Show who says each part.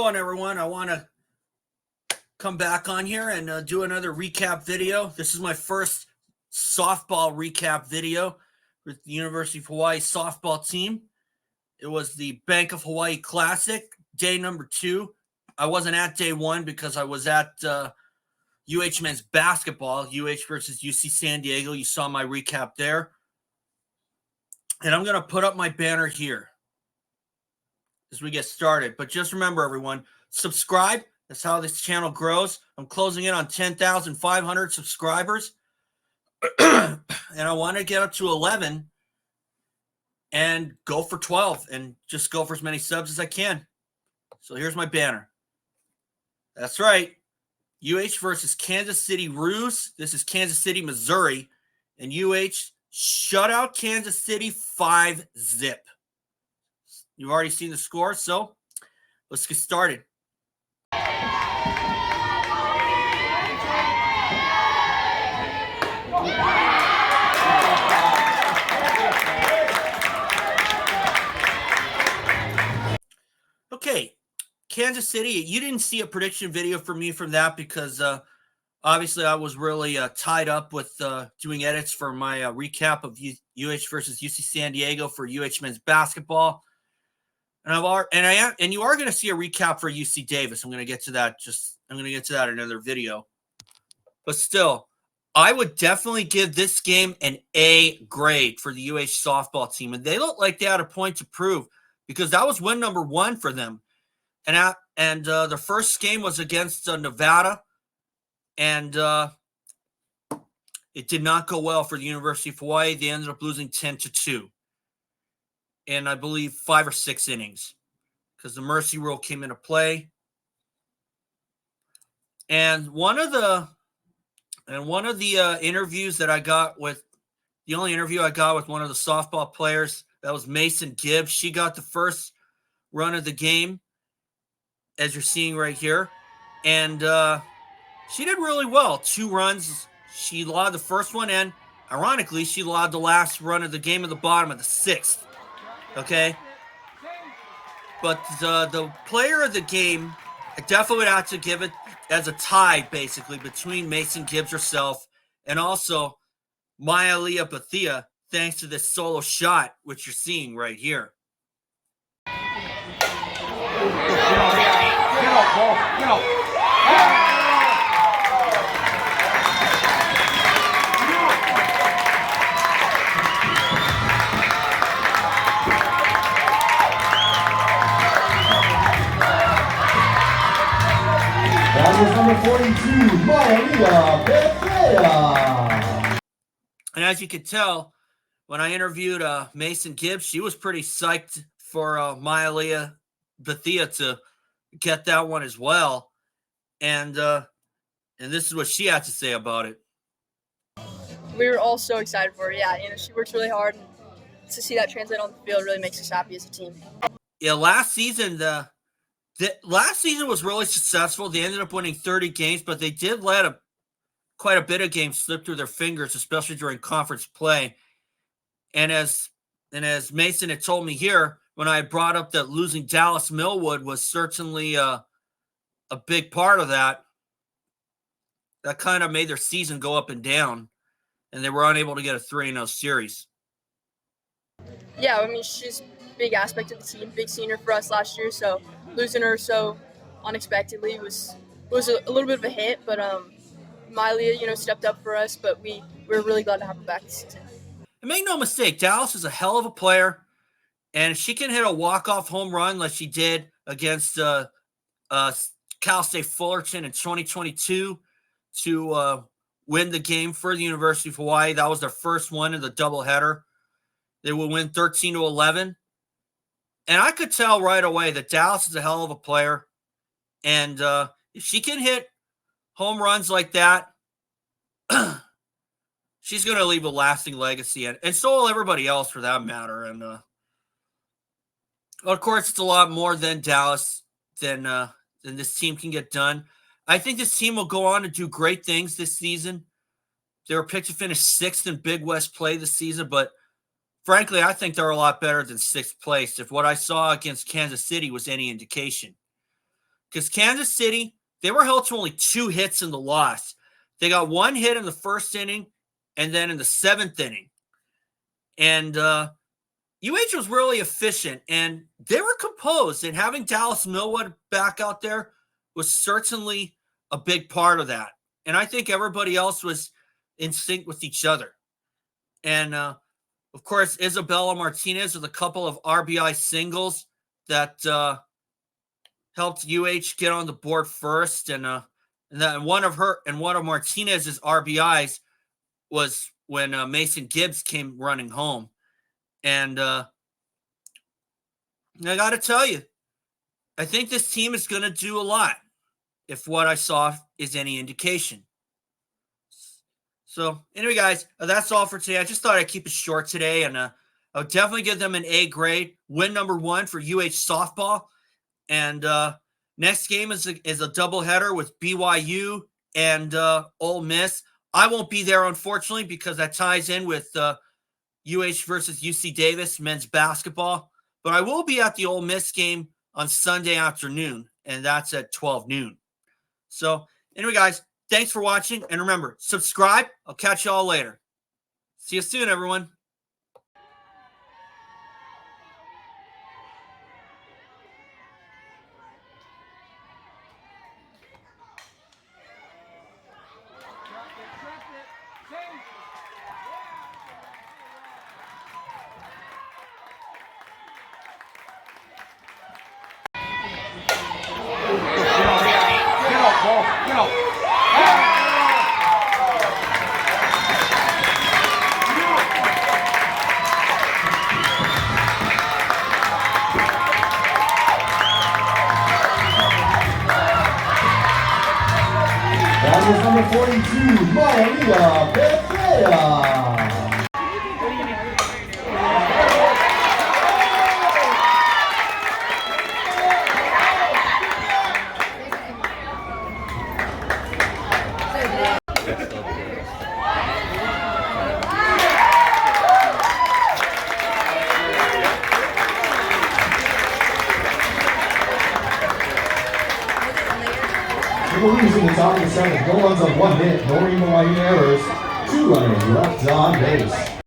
Speaker 1: going, everyone? I want to come back on here and do another recap video. This is my first softball recap video with the University of Hawaii softball team. It was the Bank of Hawaii Classic, day number 2. I wasn't at day 1 because I was at UH men's basketball, UH versus UC San Diego. You saw my recap there. And I'm going to put up my banner here as we get started. But just remember, everyone, subscribe. That's how this channel grows. I'm closing in on 10,500 subscribers. And I want to get up to 11 and go for 12 and just go for as many subs as I can. So here's my banner. That's right. UH versus Kansas City Roos. This is Kansas City, Missouri. And UH shut out Kansas City 5-0. You've already seen the score, so let's get started. Okay, Kansas City, you didn't see a prediction video from me from that because obviously I was really tied up with doing edits for my recap of UH versus UC San Diego for UH men's basketball. And you are going to see a recap for UC Davis. I'm going to get to that. I'm going to get to that in another video. But still, I would definitely give this game an A grade for the UH softball team. And they look like they had a point to prove because that was win number 1 for them. And their first game was against Nevada. And it did not go well for the University of Hawaii. They ended up losing 10-2. In, I believe, 5 or 6 innings because the mercy rule came into play. And one of the interviews that I got with, the only interview I got with one of the softball players, that was Maycen Gibbs. She got the first run of the game, as you're seeing right here. And she did really well. 2 runs. She logged the first one, and ironically, she logged the last run of the game at the bottom of the 6th. Okay? But the player of the game, I definitely would have to give it as a tie, basically, between Maycen Gibbs herself and also Mya'Liah, thanks to this solo shot, which you're seeing right here.
Speaker 2: Get up, ball. Get up.
Speaker 3: That was number 42, Mya'Liah.
Speaker 1: And as you could tell, when I interviewed Maycen Gibbs, she was pretty psyched for Mya'Liah to get that one as well. And this is what she had to say about it.
Speaker 4: We were all so excited for her. Yeah, she works really hard, and to see that translate on the field really makes us happy as a team.
Speaker 1: Yeah, last season last season was really successful. They ended up winning 30 games, but they did let quite a bit of games slip through their fingers, especially during conference play. And as Maycen had told me here, when I brought up that losing Dallas Millwood was certainly a big part of that, that kind of made their season go up and down, and they were unable to get a 3-0 series.
Speaker 4: Yeah, she's a big aspect of the team, big senior for us last year, so losing her so unexpectedly was a little bit of a hit, but Mya'Liah, stepped up for us, but we're really glad to have her back this season.
Speaker 1: And make no mistake, Dallas is a hell of a player, and if she can hit a walk-off home run like she did against Cal State Fullerton in 2022 to win the game for the University of Hawaii. That was their first one in the doubleheader. They would win 13-11. And I could tell right away that Dallas is a hell of a player. And if she can hit home runs like that, she's going to leave a lasting legacy. And so will everybody else for that matter. And, of course, it's a lot more than Dallas, than this team can get done. I think this team will go on to do great things this season. They were picked to finish 6th in Big West play this season, but frankly, I think they're a lot better than 6th place if what I saw against Kansas City was any indication. because Kansas City, they were held to only 2 hits in the loss. They got 1 hit in the first inning and then in the 7th inning. And UH was really efficient, and they were composed, and having Dallas Millwood back out there was certainly a big part of that. And I think everybody else was in sync with each other. And, of course, Izabella Martinez with a couple of RBI singles that helped UH get on the board first. And one of Martinez's RBIs was when Maycen Gibbs came running home. And I got to tell you, I think this team is going to do a lot, if what I saw is any indication. So anyway, guys, that's all for today. I just thought I'd keep it short today, and I would definitely give them an A grade. Win number 1 for UH softball. And next game is a doubleheader with BYU and Ole Miss. I won't be there, unfortunately, because that ties in with UH versus UC Davis men's basketball. But I will be at the Ole Miss game on Sunday afternoon, and that's at 12 noon. So anyway, guys, thanks for watching. And remember, subscribe. I'll catch you all later. See you soon, everyone.
Speaker 2: Get up.
Speaker 3: That was number 42, Mya'Liah. The Roos in the top of the 7th. No runs on 1 hit. No Rainbow Wāhine errors. 2 runners left on base.